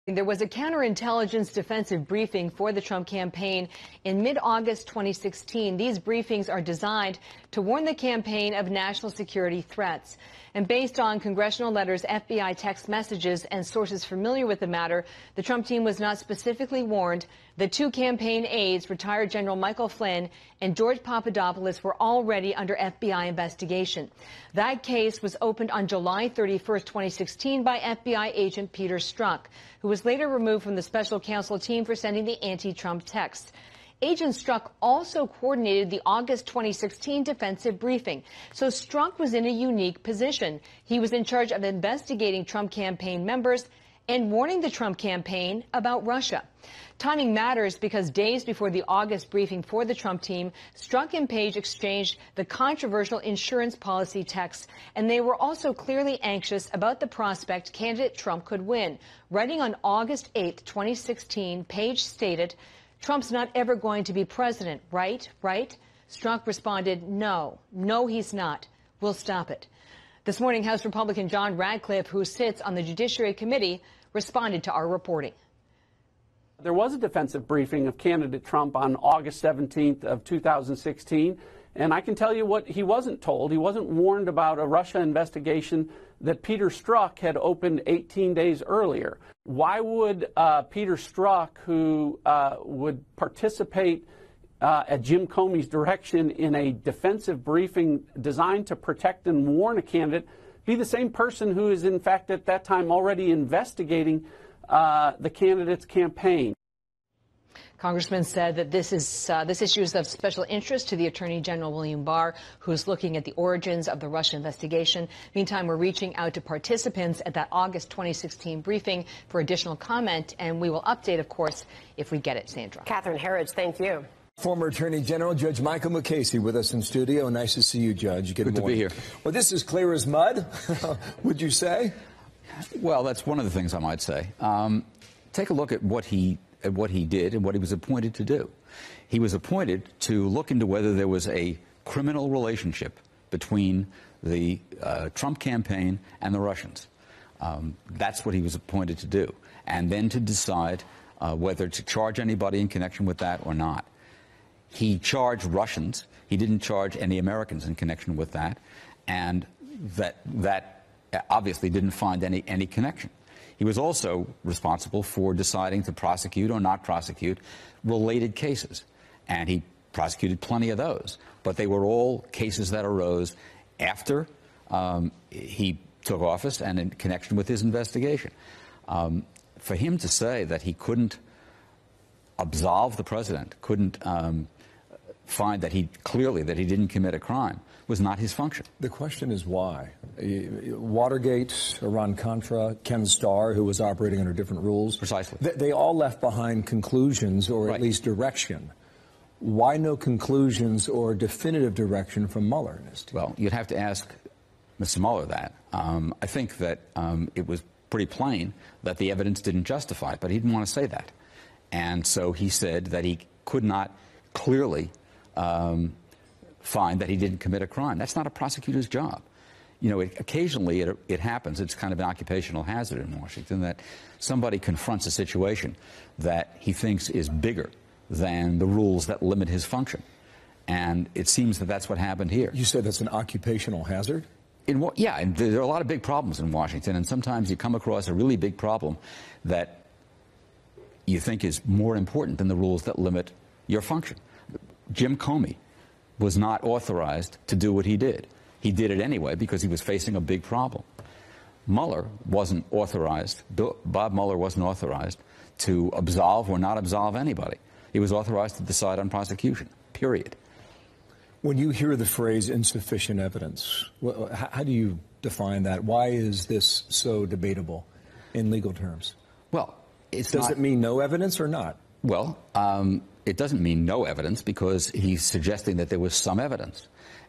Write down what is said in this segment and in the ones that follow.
There was a counterintelligence defensive briefing for the Trump campaign in mid-August 2016. These briefings are designed to warn the campaign of national security threats. And based on congressional letters, FBI text messages, and sources familiar with the matter, the Trump team was not specifically warned that two campaign aides, retired General Michael Flynn and George Papadopoulos, were already under FBI investigation. That case was opened on July 31st, 2016 by FBI agent Peter Strzok, who was later removed from the special counsel team for sending the anti-Trump texts. Agent Strzok also coordinated the August 2016 defensive briefing. So Strzok was in a unique position. He was in charge of investigating Trump campaign members and warning the Trump campaign about Russia. Timing matters because days before the August briefing for the Trump team, Strzok and Page exchanged the controversial insurance policy texts, and they were also clearly anxious about the prospect candidate Trump could win. Writing on August 8, 2016, Page stated, "Trump's not ever going to be president, right? Right?" Strzok responded, "No, he's not. We'll stop it." This morning, House Republican John Radcliffe, who sits on the Judiciary Committee, responded to our reporting. There was a defensive briefing of candidate Trump on August 17th of 2016, and I can tell you what he wasn't told. He wasn't warned about a Russia investigation that Peter Strzok had opened 18 days earlier. Why would Peter Strzok, who would participate at Jim Comey's direction in a defensive briefing designed to protect and warn a candidate, be the same person who is, in fact, at that time already investigating the candidate's campaign? Congressman said that this issue is of special interest to the Attorney General William Barr, who's looking at the origins of the Russia investigation. Meantime, we're reaching out to participants at that August 2016 briefing for additional comment, and we will update, of course, if we get it. Sandra. Catherine Herridge, thank you. Former Attorney General Judge Michael Mukasey with us in studio. Nice to see you, Judge. Good morning. To be here. Well, this is clear as mud, would you say? Well, that's one of the things I might say. Take a look at what he did and what he was appointed to do. He was appointed to look into whether there was a criminal relationship between the Trump campaign and the Russians. That's what he was appointed to do. And then to decide whether to charge anybody in connection with that or not. He charged Russians. He didn't charge any Americans in connection with that. And that obviously didn't find any connection. He was also responsible for deciding to prosecute or not prosecute related cases. And he prosecuted plenty of those. But they were all cases that arose after he took office and in connection with his investigation. For him to say that he couldn't absolve the president, couldn't find that he didn't commit a crime, was not his function. The question is why. Watergate, Iran-Contra, Ken Starr, who was operating under different rules. Precisely. They all left behind conclusions or at least direction. Why no conclusions or definitive direction from Mueller in his team? Well, you'd have to ask Mr. Mueller that. I think that it was pretty plain that the evidence didn't justify it, but he didn't want to say that. And so he said that he could not clearly find that he didn't commit a crime. That's not a prosecutor's job. You know, occasionally it happens. It's kind of an occupational hazard in Washington that somebody confronts a situation that he thinks is bigger than the rules that limit his function. And it seems that that's what happened here. You said that's an occupational hazard? Yeah, and there are a lot of big problems in Washington, and sometimes you come across a really big problem that you think is more important than the rules that limit your function. Jim Comey was not authorized to do what he did. He did it anyway because he was facing a big problem. Mueller wasn't authorized, Bob Mueller wasn't authorized to absolve or not absolve anybody. He was authorized to decide on prosecution, period. When you hear the phrase insufficient evidence, how do you define that? Why is this so debatable in legal terms? Well, does it mean no evidence or not? Well, it doesn't mean no evidence because he's suggesting that there was some evidence.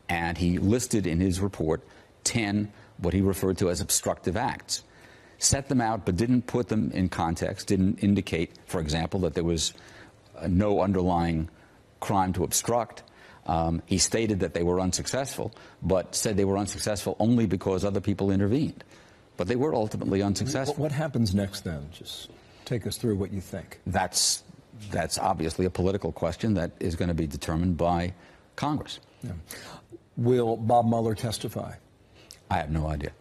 And he listed in his report 10 what he referred to as obstructive acts. Set them out but didn't put them in context, didn't indicate, for example, that there was no underlying crime to obstruct. He stated that they were unsuccessful, but said they were unsuccessful only because other people intervened. But they were ultimately unsuccessful. What happens next then? Take us through what you think. That's obviously a political question that is going to be determined by Congress. Yeah. Will Bob Mueller testify? I have no idea.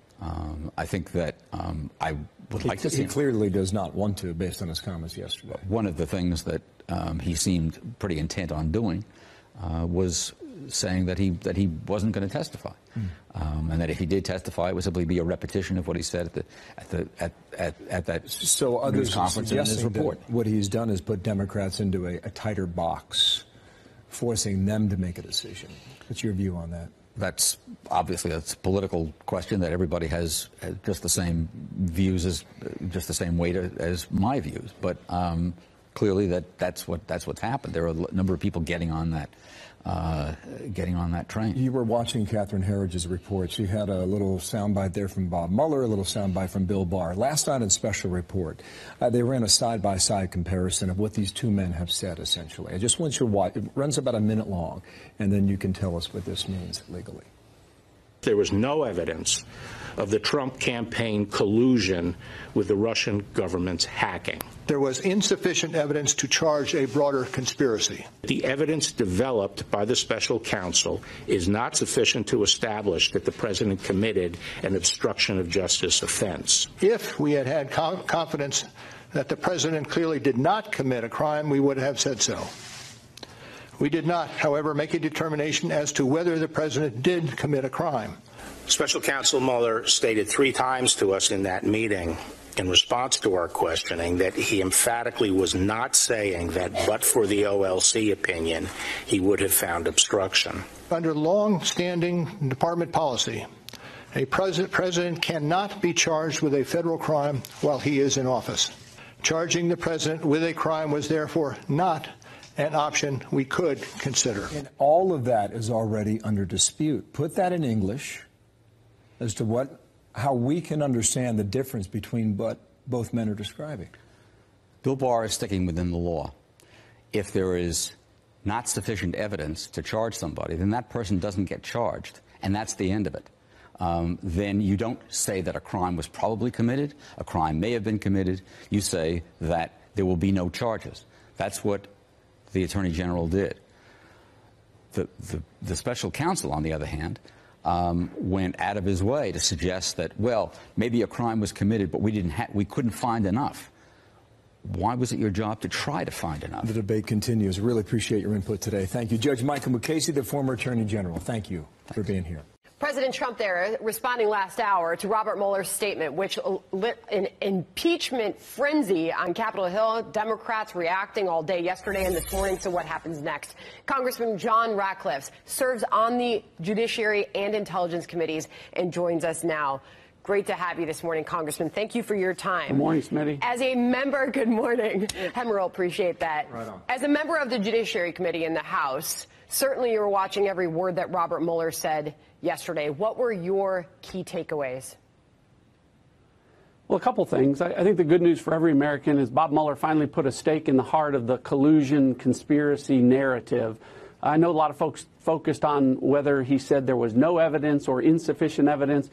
I think that I would like to see him. He clearly does not want to, based on his comments yesterday. One of the things that he seemed pretty intent on doing was saying that he wasn't going to testify, and that if he did testify, it would simply be a repetition of what he said at that news conference and in his report. What he's done is put Democrats into a tighter box, forcing them to make a decision. What's your view on that? That's obviously a political question that everybody has just the same views as just the same weight as my views. But clearly that's what's happened. There are a number of people getting on that train. You were watching Catherine Herridge's report. She had a little soundbite there from Bob Mueller, a little soundbite from Bill Barr. Last night in Special Report, they ran a side-by-side comparison of what these two men have said, essentially. I just want you to watch. It runs about a minute long, and then you can tell us what this means legally. There was no evidence of the Trump campaign collusion with the Russian government's hacking. There was insufficient evidence to charge a broader conspiracy. The evidence developed by the special counsel is not sufficient to establish that the president committed an obstruction of justice offense. If we had had confidence that the president clearly did not commit a crime, we would have said so. We did not, however, make a determination as to whether the president did commit a crime. Special counsel Mueller stated 3 times to us in that meeting, in response to our questioning, that he emphatically was not saying that but for the OLC opinion, he would have found obstruction. Under long-standing department policy, a president cannot be charged with a federal crime while he is in office. Charging the president with a crime was therefore not an option we could consider. And all of that is already under dispute. Put that in English as to how we can understand the difference between what both men are describing. Bill Barr is sticking within the law. If there is not sufficient evidence to charge somebody, then that person doesn't get charged, and that's the end of it. Then you don't say that a crime was probably committed, a crime may have been committed. You say that there will be no charges. That's what the Attorney General did. The special counsel, on the other hand, went out of his way to suggest that, well, maybe a crime was committed, but we couldn't find enough. Why was it your job to try to find enough? The debate continues. Really appreciate your input today. Thank you. Judge Michael Mukasey, the former Attorney General. Thank you for being here. President Trump there responding last hour to Robert Mueller's statement, which lit an impeachment frenzy on Capitol Hill. Democrats reacting all day yesterday and this morning to what happens next. Congressman John Ratcliffe serves on the Judiciary and Intelligence Committees and joins us now. Great to have you this morning, Congressman. Thank you for your time. Good morning, Smitty. As a member, good morning. Hemmerl, appreciate that. Right on. As a member of the Judiciary Committee in the House, certainly you were watching every word that Robert Mueller said yesterday. What were your key takeaways? Well, a couple things. I think the good news for every American is Bob Mueller finally put a stake in the heart of the collusion conspiracy narrative. I know a lot of folks focused on whether he said there was no evidence or insufficient evidence.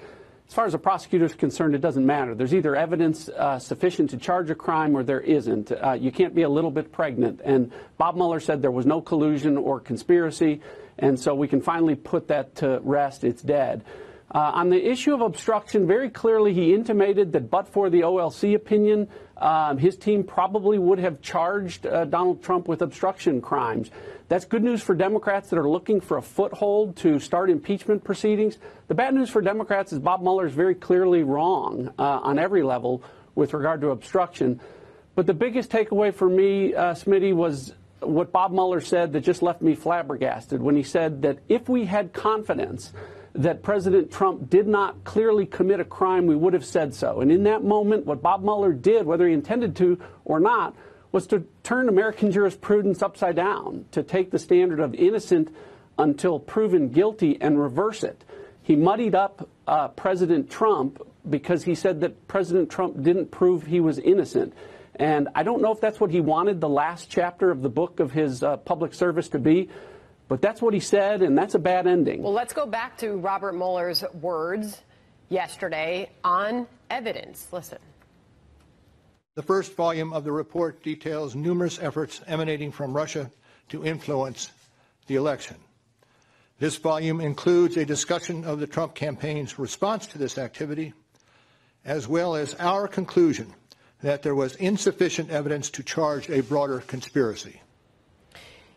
As far as the prosecutor is concerned, it doesn't matter. There's either evidence sufficient to charge a crime or there isn't. You can't be a little bit pregnant. And Bob Mueller said there was no collusion or conspiracy, and so we can finally put that to rest. It's dead. On the issue of obstruction, very clearly he intimated that but for the OLC opinion, his team probably would have charged Donald Trump with obstruction crimes. That's good news for Democrats that are looking for a foothold to start impeachment proceedings. The bad news for Democrats is Bob Mueller is very clearly wrong on every level with regard to obstruction. But the biggest takeaway for me, Smitty, was what Bob Mueller said that just left me flabbergasted when he said that if we had confidence that President Trump did not clearly commit a crime, we would have said so. And in that moment, what Bob Mueller did, whether he intended to or not, was to turn American jurisprudence upside down, to take the standard of innocent until proven guilty and reverse it. He muddied up President Trump because he said that President Trump didn't prove he was innocent. And I don't know if that's what he wanted the last chapter of the book of his public service to be, but that's what he said, and that's a bad ending. Well, let's go back to Robert Mueller's words yesterday on evidence. Listen. The first volume of the report details numerous efforts emanating from Russia to influence the election. This volume includes a discussion of the Trump campaign's response to this activity, as well as our conclusion that there was insufficient evidence to charge a broader conspiracy.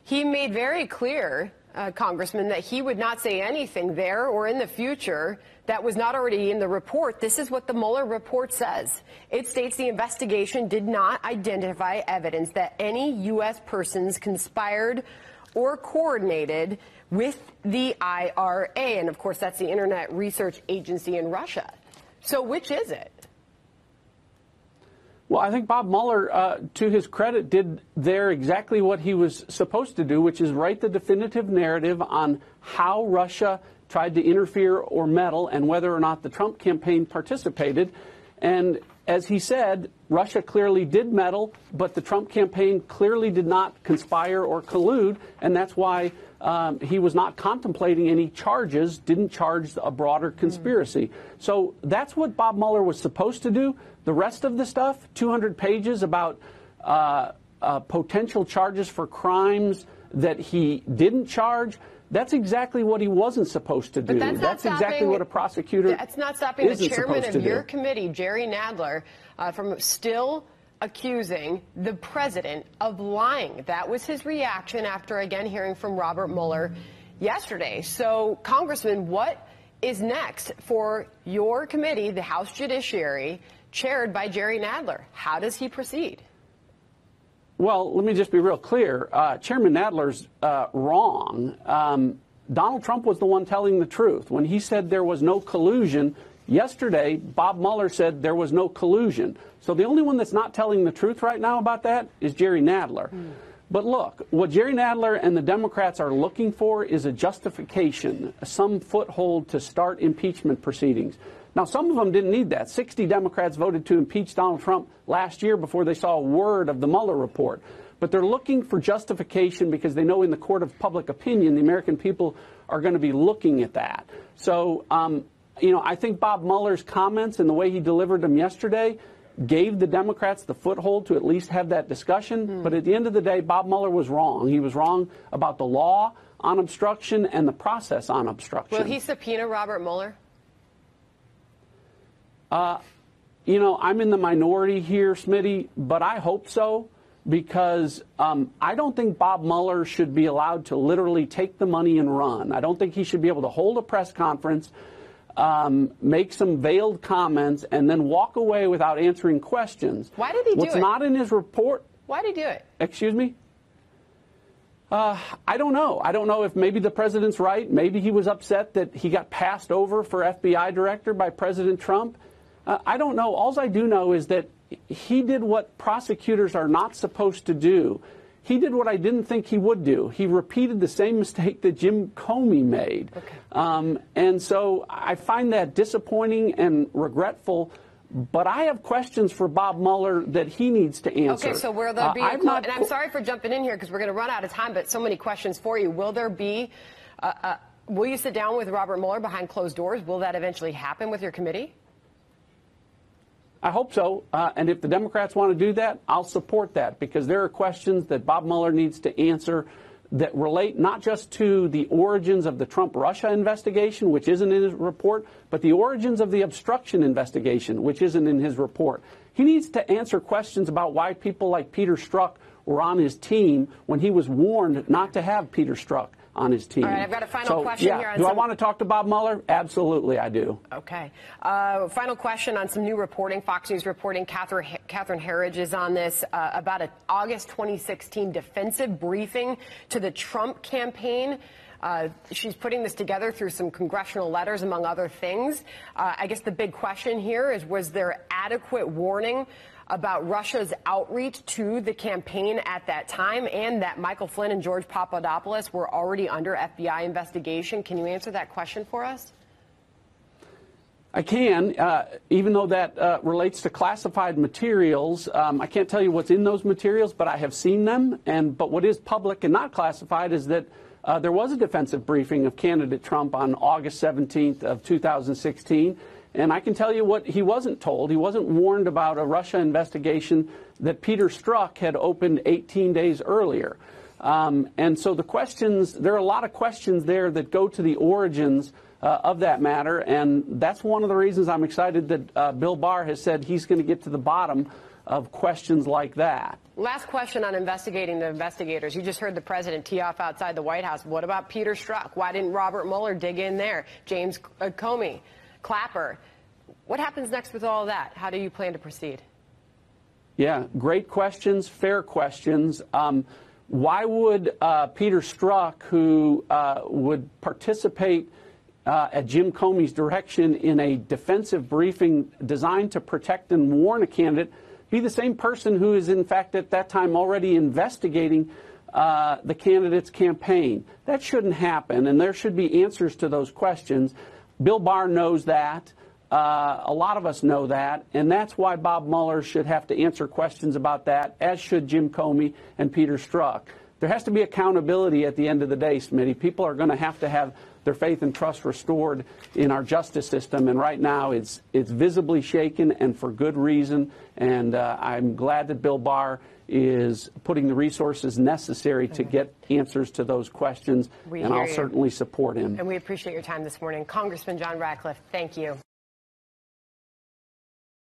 He made very clear, Congressman, that he would not say anything there or in the future that was not already in the report. This is what the Mueller report says. It states the investigation did not identify evidence that any U.S. persons conspired or coordinated with the IRA. And, of course, that's the Internet Research Agency in Russia. So which is it? Well, I think Bob Mueller, to his credit, did there exactly what he was supposed to do, which is write the definitive narrative on how Russia tried to interfere or meddle and whether or not the Trump campaign participated. And as he said, Russia clearly did meddle, but the Trump campaign clearly did not conspire or collude, and that's why he was not contemplating any charges, didn't charge a broader conspiracy. So that's what Bob Mueller was supposed to do. The rest of the stuff, 200 pages about potential charges for crimes that he didn't charge, that's exactly what he wasn't supposed to do. But that's exactly what a prosecutor That's not stopping the chairman of your do. committee, Jerry Nadler, from still accusing the president of lying. That was his reaction after, again, hearing from Robert Mueller yesterday. So, Congressman, what is next for your committee, the House Judiciary, chaired by Jerry Nadler? How does he proceed? Well, let me just be real clear. Chairman Nadler's wrong. Donald Trump was the one telling the truth. When he said there was no collusion, yesterday, Bob Mueller said there was no collusion. So the only one that's not telling the truth right now about that is Jerry Nadler. But look, what Jerry Nadler and the Democrats are looking for is a justification, some foothold to start impeachment proceedings. Now, some of them didn't need that. 60 Democrats voted to impeach Donald Trump last year before they saw a word of the Mueller report. But they're looking for justification because they know in the court of public opinion, the American people are going to be looking at that. So, you know, I think Bob Mueller's comments and the way he delivered them yesterday gave the Democrats the foothold to at least have that discussion. But at the end of the day, Bob Mueller was wrong. He was wrong about the law on obstruction and the process on obstruction. Will he subpoena Robert Mueller? You know, I'm in the minority here, Smitty, but I hope so, because I don't think Bob Mueller should be allowed to literally take the money and run. I don't think he should be able to hold a press conference, make some veiled comments, and then walk away without answering questions. Why did he do it? What's not in his report? Why did he do it? Excuse me? I don't know. I don't know if maybe the president's right. Maybe he was upset that he got passed over for FBI director by President Trump. I don't know. All I do know is that he did what prosecutors are not supposed to do. He did what I didn't think he would do. He repeated the same mistake that Jim Comey made. Okay. And so I find that disappointing and regretful. But I have questions for Bob Mueller that he needs to answer. Okay, so will there be and I'm sorry for jumping in here because we're going to run out of time, but so many questions for you. Will there be, will you sit down with Robert Mueller behind closed doors? Will that eventually happen with your committee? I hope so. And if the Democrats want to do that, I'll support that, because there are questions that Bob Mueller needs to answer that relate not just to the origins of the Trump-Russia investigation, which isn't in his report, but the origins of the obstruction investigation, which isn't in his report. He needs to answer questions about why people like Peter Strzok were on his team when he was warned not to have Peter Strzok on his team. All right, I've got a final question here. Do I want to talk to Bob Mueller? Absolutely, I do. Okay. Final question on some new reporting. Fox News reporting. Catherine Herridge is on this about an August 2016 defensive briefing to the Trump campaign. She's putting this together through some congressional letters, among other things. I guess the big question here is, was there adequate warning about Russia's outreach to the campaign at that time, and that Michael Flynn and George Papadopoulos were already under FBI investigation? Can you answer that question for us? I can, even though that relates to classified materials. I can't tell you what's in those materials, but I have seen them. But what is public and not classified is that there was a defensive briefing of candidate Trump on August 17th of 2016. And I can tell you what he wasn't told. He wasn't warned about a Russia investigation that Peter Strzok had opened 18 days earlier. And so the questions, there are a lot of questions there that go to the origins of that matter, and that's one of the reasons I'm excited that Bill Barr has said he's going to get to the bottom of questions like that. Last question on investigating the investigators. You just heard the president tee off outside the White House. What about Peter Strzok? Why didn't Robert Mueller dig in there? James Comey, Clapper. What happens next with all of that? How do you plan to proceed? Yeah, great questions, fair questions. Why would Peter Strzok, who would participate at Jim Comey's direction in a defensive briefing designed to protect and warn a candidate, be the same person who is, in fact, at that time already investigating the candidate's campaign? That shouldn't happen, and there should be answers to those questions. Bill Barr knows that. A lot of us know that, and that's why Bob Mueller should have to answer questions about that, as should Jim Comey and Peter Strzok. There has to be accountability at the end of the day, Smitty. People are going to have their faith and trust restored in our justice system, and right now it's visibly shaken, and for good reason. And I'm glad that Bill Barr is putting the resources necessary to get answers to those questions, and I'll certainly support him. And we appreciate your time this morning. Congressman John Ratcliffe, thank you.